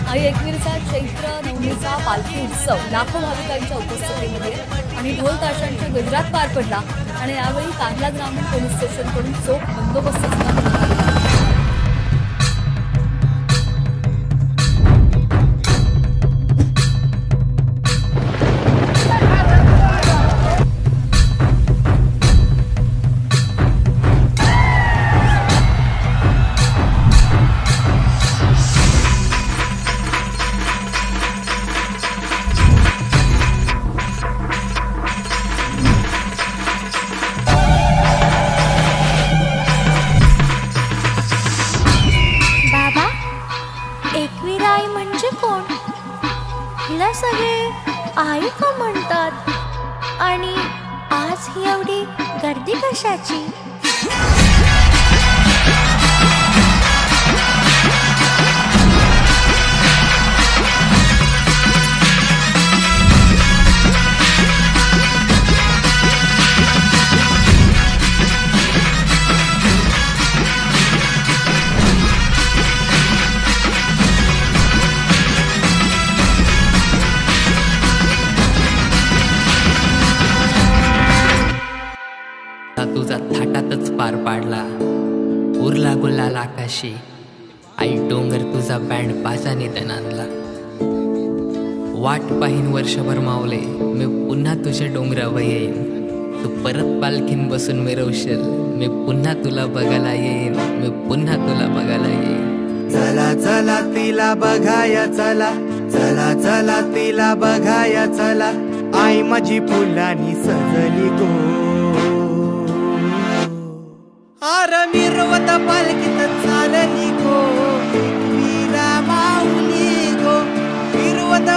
आई एकविरीचा चैत्र नवमीचा पालखी उत्सव लाखो भाविकांच्या उपस्थितीमध्ये आणि ढोल ताशांच्या गजरात पार पडला आणि यावेळी कांगला ग्रामीण पोलीस स्टेशनकडून चोख बंदोबस्त सुद्धा करण्यात आला. एकविराई म्हणजे कोण? हिला सगळे आई का म्हणतात? आणि आज ही एवढी गर्दी कशाची? तुझा थाटातच पार पाडला उरला गुलाल आकाशी. आई डोंगर तुझा बँड बाजाने आणला. वाट पाहीन वर्षभर मावले मी पुन्हा तुझ्या डोंगरावर येईन. तू परत पालखीन बसून मिरवशील मी पुन्हा तुला बघायला येईन. मी पुन्हा तुला बघायला येईन. चला चला तिला बघाया चला, चला चला तिला बघाया चला. आई माझी फुलांनी सजली गो. आर मिरवत पालखीत चालली गो. एकविरा माऊली गो. मिरवत